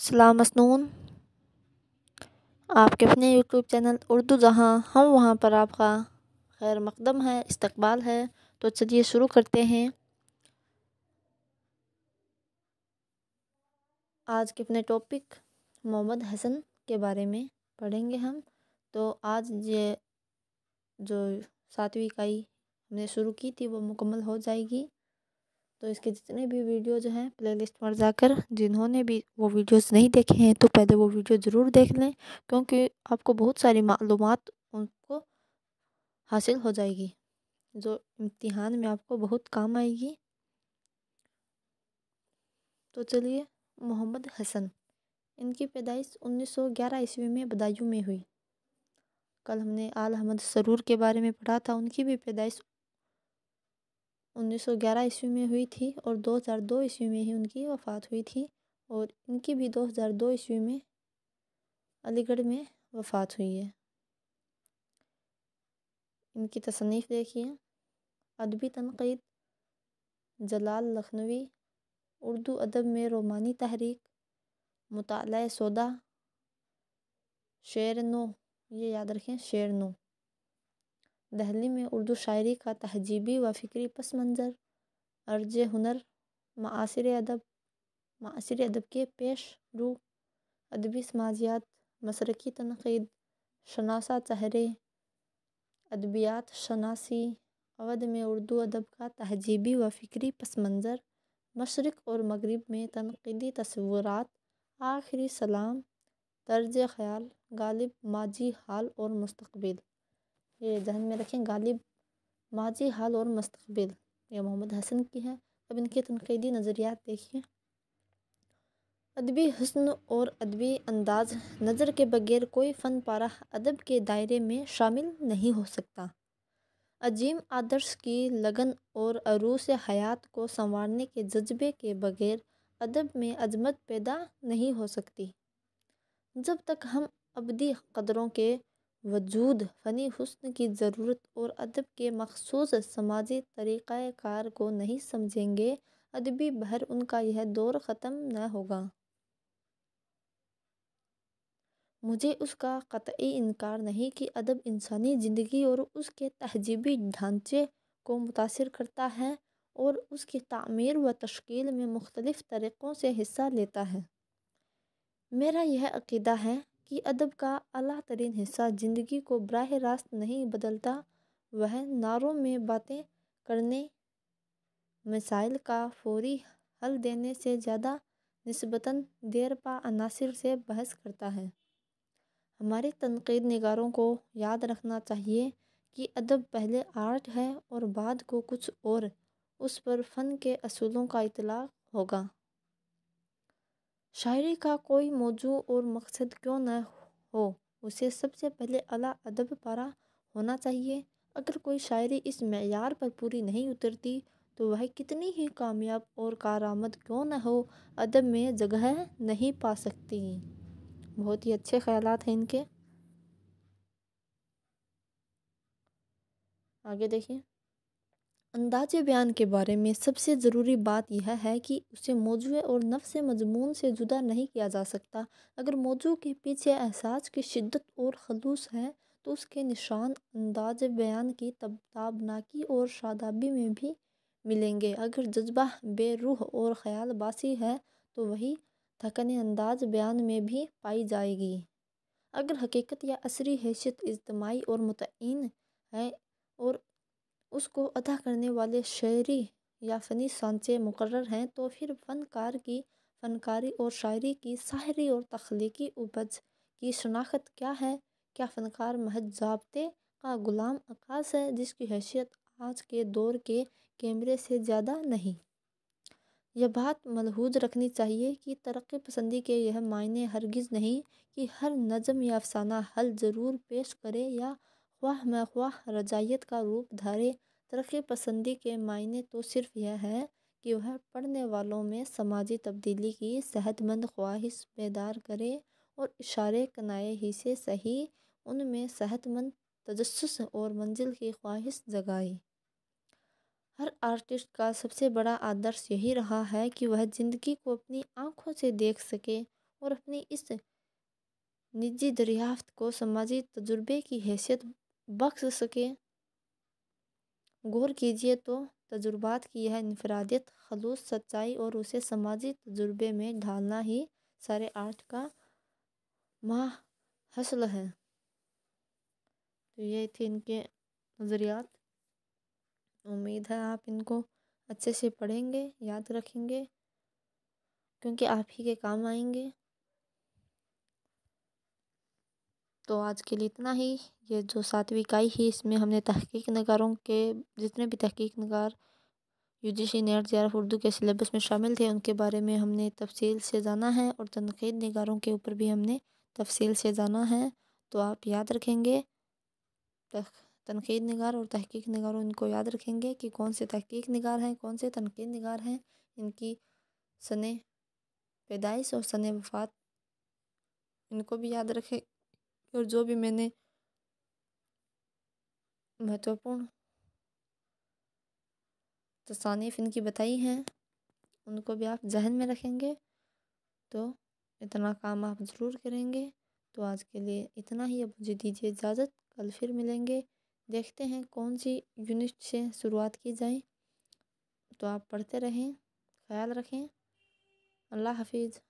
सलाम मसनून। आपके अपने यूट्यूब चैनल उर्दू जहाँ हम वहाँ पर आपका खैर मकदम है, इस्तकबाल है। तो चलिए शुरू करते हैं। आज के अपने टॉपिक मोहम्मद हसन के बारे में पढ़ेंगे हम। तो आज ये जो 7वीं इकाई हमने शुरू की थी वो मुकम्मल हो जाएगी। तो इसके जितने भी वीडियोज़ हैं प्लेलिस्ट पर जाकर, जिन्होंने भी वो वीडियोज़ नहीं देखे हैं तो पहले वो वीडियो ज़रूर देख लें, क्योंकि आपको बहुत सारी मालूमात उनको हासिल हो जाएगी जो इम्तिहान में आपको बहुत काम आएगी। तो चलिए, मोहम्मद हसन, इनकी पैदाइश 1911 ईस्वी में बदायूं में हुई। कल हमने आल अहमद सरूर के बारे में पढ़ा था, उनकी भी पैदाइश 1911 ईस्वी में हुई थी और 2002 ईस्वी में ही उनकी वफ़ात हुई थी। और इनकी भी 2002 ईस्वी में अलीगढ़ में वफ़ात हुई है। इनकी तसनीफ़ देखिए: अदबी तनक़ीद, जलाल लखनवी, उर्दू अदब में रोमानी तहरीक, मुताला सौदा, शेर नो, ये याद रखें, शेर नो, दहली में उर्दू शायरी का तहजीबी व फ़िक्री पस मंज़र, अर्ज हुनर, मासिर अदब के पेश रू, अदबी समाजियात, मसरकी तनक़ीद, शनासा चहरे, अदबियात शनासी, अवध में उर्दू अदब का तहजीबी व फ़िक्री पस मंज़र, मशरिक़ और मग़रिब में तनक़ीदी तसव्वुरात, आखिरी सलाम, तर्ज ख़याल, गालिब, माजी, हाल और मुस्तक़बिल। ये ज़हन में रखें, गालिब, माजी, हाल और मुस्तक़बिल, ये मोहम्मद हसन की है। अब इनके तनक़ीदी नज़रियात देखिए: अदबी हुस्न और अदबी अंदाज़ नज़र के बगैर कोई फ़न पारा अदब के दायरे में शामिल नहीं हो सकता। अजीम आदर्श की लगन और अरूस हयात को संवारने के जज्बे के बगैर अदब में अजमत पैदा नहीं हो सकती। जब तक हम अबदी क़दरों के वजूद, फ़नी हुस्न की ज़रूरत और अदब के मख़सूस समाजी तरीक़ाए कार को नहीं समझेंगे, अदबी बहर उनका यह दौर ख़त्म न होगा। मुझे उसका क़तई इनकार नहीं कि अदब इंसानी ज़िंदगी और उसके तहजीबी ढांचे को मुतासिर करता है और उसकी तामीर व तश्कील में मुख्तलिफ़ तरीक़ों से हिस्सा लेता है। मेरा यह अक़ीदा है कि अदब का आला तरीन हिस्सा ज़िंदगी को बराह रास्त नहीं बदलता, वह नारों में बातें करने, मसाइल का फ़ौरी हल देने से ज़्यादा निस्बतन देरपा अनासिर से बहस करता है। हमारे तनक़ीद निगारों को याद रखना चाहिए कि अदब पहले आर्ट है और बाद को कुछ और उस पर फ़न के असूलों का इतलाक़ होगा। शायरी का कोई मौजू और मकसद क्यों न हो, उसे सबसे पहले अला अदब पारा होना चाहिए। अगर कोई शायरी इस मेयार पर पूरी नहीं उतरती तो वह कितनी ही कामयाब और कारआमद क्यों न हो, अदब में जगह नहीं पा सकती। बहुत ही अच्छे ख़यालात हैं इनके। आगे देखिए, अंदाज़े बयान के बारे में सबसे ज़रूरी बात यह है कि उसे मौजू और नफ्स मजमून से जुदा नहीं किया जा सकता। अगर मौजू के पीछे एहसास की शिद्दत और खलूस है तो उसके निशान अंदाज़े बयान की ताबनाकी और शादाबी में भी मिलेंगे। अगर जज्बा बेरूह और ख़याल बासी है तो वही थकन अंदाज़ बयान में भी पाई जाएगी। अगर हकीकत या असरी हैसियत इज्तिमाई और मुतय्यन है और उसको अदा करने वाले शायरी या फ़नी सांचे मुकर्रर हैं, तो फिर फ़नकार की फ़नकारी और शायरी की शायरी और तख्लीकी उपज की शनाख्त क्या है? क्या फ़नकार महज ज़ाब्ते का ग़ुलाम अक्कास है जिसकी हैसियत आज के दौर के कैमरे से ज़्यादा नहीं? यह बात मलहूज़ रखनी चाहिए कि तरक्की पसंदी के यह मायने हरगिज़ नहीं कि हर नज़म या अफ़साना हल ज़रूर पेश करे या ख्वाह मख्वाह रजायत का रूप धारे। तरक्की पसंदी के मायने तो सिर्फ़ यह है कि वह पढ़ने वालों में समाजी तब्दीली की सेहतमंद ख्वाहिश बेदार करे और इशारे कनाए ही से सही उनमें सेहतमंद तजस्सुस और मंजिल की ख्वाहिश जगाए। हर आर्टिस्ट का सबसे बड़ा आदर्श यही रहा है कि वह ज़िंदगी को अपनी आँखों से देख सके اور اپنی اس نجی دریافت کو سماجی تجربے کی حیثیت بخش سکے۔ غور کیجیے تو تجربات کی یہ انفرادیت، خلوص، سچائی اور اسے سماجی تجربے میں ڈھالنا ہی سارے آرٹ کا ماحصل ہے۔ تو یہ تھے ان کے نظریات۔ امید ہے آپ ان کو اچھے سے پڑھیں گے، یاد رکھیں گے، کیونکہ آپ ہی کے کام آئیں گے۔ تو آج کے لیے اتنا ہی۔ یہ جو 7ویں اکائی ہی، اس میں ہم نے تحقیق نگاروں کے جتنے بھی تحقیق نگار UGC نیٹ JRF اردو کے سلیبس میں شامل تھے ان کے بارے میں ہم نے تفصیل سے جانا ہے، اور تنقید نگاروں کے اوپر بھی ہم نے تفصیل سے جانا ہے۔ تو آپ یاد رکھیں گے، تنقید نگار اور تحقیق نگاروں ان کو یاد رکھیں گے کہ کون سے تحقیق نگار ہیں، کون سے تنقید نگار ہیں، ان کی سن پیدائش اور سن وفات ان کو بھی یاد رکھیں۔ اور جو بھی میں نے مہتوپورن تصانیف ان کی بتائی ہیں ان کو بھی آپ ذہن میں رکھیں گے، تو اتنا کام آپ ضرور کریں گے۔ تو آج کے لیے اتنا ہی، اب مجھے دیجیے اجازت، کل پھر ملیں گے، دیکھتے ہیں کون سی یونٹ سے شروعات کی جائے۔ تو آپ پڑھتے رہیں، خیال رکھیں، اللہ حافظ۔